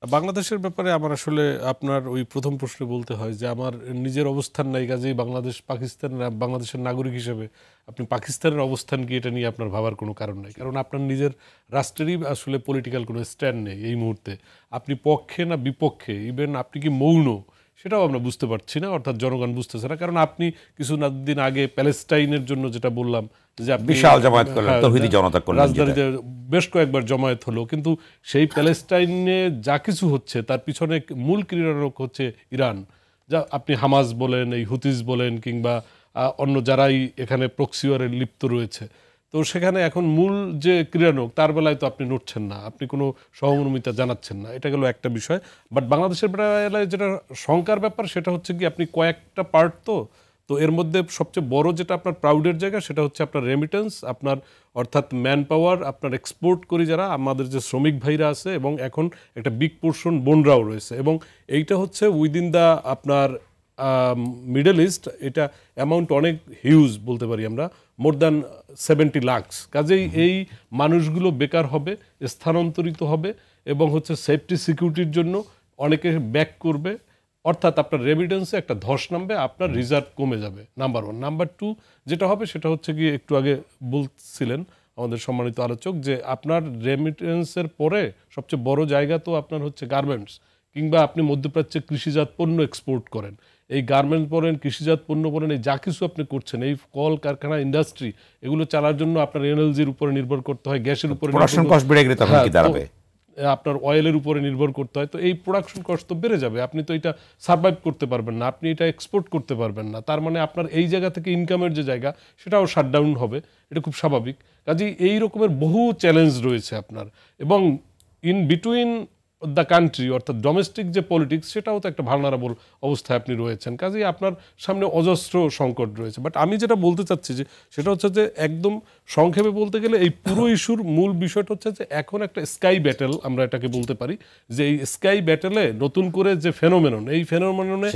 বাংলাদেশের ব্যাপারে আমার আসলে আপনার ওই প্রথম প্রশ্নে বলতে হয় যে আমার নিজের অবস্থান নাই, কাজেই বাংলাদেশের নাগরিক হিসেবে আপনি পাকিস্তানের অবস্থান কি এটা নিয়ে আপনার ভাবার কোনো কারণ নাই, কারণ আপনার নিজের রাষ্ট্রেরই আসলে পলিটিক্যাল কোনো স্ট্যান্ড নেই এই মুহূর্তে। আপনি পক্ষে না বিপক্ষে, ইভেন আপনি কি মৌন সেটাও আমরা বুঝতে পারছি না, অর্থাৎ জনগণ বুঝতেছে না। কারণ আপনি দিন আগে প্যালেস্টাইনের জন্য যেটা বললাম যে বিশাল জমায়েত করলেন, তৌহিদি জনতা করলেন, রাজধানীতে বেশ কয়েকবার জমায়েত হলো, কিন্তু সেই প্যালেস্টাইনে যা কিছু হচ্ছে তার পিছনে মূল ক্রীড়ানক হচ্ছে ইরান। যা আপনি হামাস বলেন, এই হুতিস বলেন, কিংবা অন্য যারাই এখানে প্রক্সি ওয়ারে লিপ্ত রয়েছে, তো সেখানে এখন মূল যে ক্রীড়ানক তার বেলায় তো আপনি নড়ছেন না, আপনি কোনো সহমর্মিতা জানাচ্ছেন না। এটা গেল একটা বিষয়। বাট বাংলাদেশের বেলায় যেটা শঙ্কার ব্যাপার সেটা হচ্ছে কি আপনি কয়েকটা পার্ট, তো এর মধ্যে সবচেয়ে বড় যেটা আপনার প্রাউডের জায়গা সেটা হচ্ছে আপনার রেমিটেন্স, আপনার অর্থাৎ ম্যান পাওয়ার, আপনার এক্সপোর্ট করি যারা আমাদের যে শ্রমিক ভাইরা আছে, এবং এখন একটা বিগ পোর্শন বোনরাও রয়েছে, এবং এইটা হচ্ছে উইদিন দ্য আপনার মিডল ইস্ট, এটা অ্যামাউন্ট অনেক হিউজ বলতে পারি আমরা, মোর দ্যান 70 লাখ। কাজেই এই মানুষগুলো বেকার হবে, স্থানান্তরিত হবে, এবং হচ্ছে সেফটি সিকিউরিটির জন্য অনেকে ব্যাক করবে, অর্থাৎ আপনার রেমিটেন্সে একটা ধস নামবে, আপনার রিজার্ভ কমে যাবে, নাম্বার 1। নাম্বার 2 যেটা হবে সেটা হচ্ছে কি একটু আগে বলছিলেন আমাদের সম্মানিত আলোচক, যে আপনার রেমিটেন্সের পরে সবচেয়ে বড় জায়গা তো আপনার হচ্ছে গার্মেন্টস, কিংবা আপনি মধ্যপ্রাচ্যে কৃষিজাত পণ্য এক্সপোর্ট করেন। এই গার্মেন্টস বলেন, কৃষিজাত পণ্য বলেন, এই যা কিছু আপনি করছেন, এই কল কারখানা ইন্ডাস্ট্রি, এগুলো চালার জন্য আপনার এনার্জির উপরে নির্ভর করতে হয়, গ্যাসের উপরে, আপনার অয়েলের উপরে নির্ভর করতে হয়। তো এই প্রোডাকশন কস্ট তো বেড়ে যাবে, আপনি তো এটা সার্ভাইভ করতে পারবেন না, আপনি এটা এক্সপোর্ট করতে পারবেন না। তার মানে আপনার এই জায়গা থেকে ইনকামের যে জায়গা সেটাও শাটডাউন হবে, এটা খুব স্বাভাবিক। কাজেই এই রকমের বহু চ্যালেঞ্জ রয়েছে আপনার, এবং ইন বিটুইন দ্য কান্ট্রি অর্থাৎ ডোমেস্টিক যে পলিটিক্স সেটাও তো একটা ভালনারেবল অবস্থায় আপনি রয়েছেন। কাজেই আপনার সামনে অজস্র সংকট রয়েছে। বাট আমি যেটা বলতে চাচ্ছি যে সেটা হচ্ছে যে একদম সংক্ষেপে বলতে গেলে এই পুরো ইস্যুর মূল বিষয়টা হচ্ছে যে এখন একটা স্কাই ব্যাটেল আমরা এটাকে বলতে পারি, যে এই স্কাই ব্যাটেলে নতুন করে যে ফেনোমেনন, এই ফেনোমেননে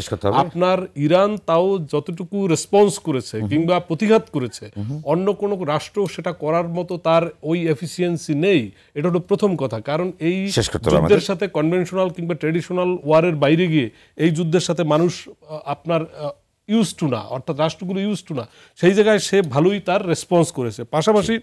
আপনার ইরান তাও যতটুকু রেসপন্স করেছে কিংবা প্রতিঘাত করেছে, অন্য কোনো রাষ্ট্র সেটা করার মতো তার ওই এফিসিয়েন্সি নেই। এটা হলো প্রথম কথা। কারণ এই যুদ্ধের সাথে কনভেনশনাল কিংবা ট্রেডিশনাল ওয়ারের বাইরে গিয়ে এই যুদ্ধের সাথে মানুষ আপনার ইউজ টু না, অর্থাৎ রাষ্ট্রগুলো ইউজ টু না, সেই জায়গায় সে ভালোই তার রেসপন্স করেছে। পাশাপাশি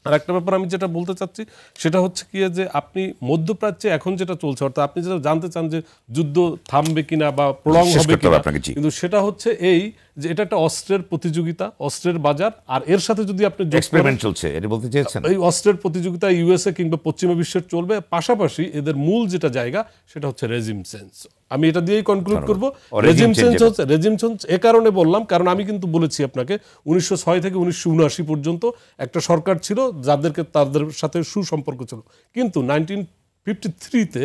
আর একটা ব্যাপার আমি যেটা বলতে চাচ্ছি সেটা হচ্ছে কি, যে আপনি মধ্যপ্রাচ্যে এখন যেটা চলছে, অর্থাৎ আপনি যেটা জানতে চান যে যুদ্ধ থামবে কিনা বা প্রলং হবে কিনা, কিন্তু সেটা হচ্ছে এই যে এটা একটা অস্ত্রের প্রতিযোগিতা, অস্ত্রের বাজার, আর এর সাথে যদি আপনি এক্সপেরিমেন্ট চলছে এটা বলতে চাইছেন, এই অস্ত্রের প্রতিযোগিতা ইউএসএ কিংবা পশ্চিমা বিশ্বের চলবে। পাশাপাশি এদের মূল যেটা জায়গা সেটা হচ্ছে রেজিম চেঞ্জ। আমি এটা দিয়েই কনক্লুড করব। রেজিম চেঞ্জ এ কারণে বললাম কারণ আমি কিন্তু বলেছি আপনাকে 1906 থেকে 1979 পর্যন্ত একটা সরকার ছিল তাদের সাথে সুসম্পর্ক ছিল, কিন্তু 1953-তে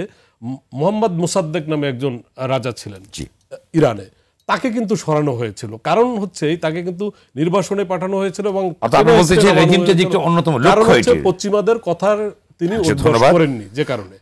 মোহাম্মদ মোসাদ্দেক নামে একজন রাজা ছিলেন ইরানে, তাকে কিন্তু সরানো হয়েছিল। কারণ হচ্ছে তাকে কিন্তু নির্বাসনে পাঠানো হয়েছিল, এবং অন্যতম লক্ষ্য পশ্চিমাদের কথার তিনি অভ্যাস করেননি, যে কারণে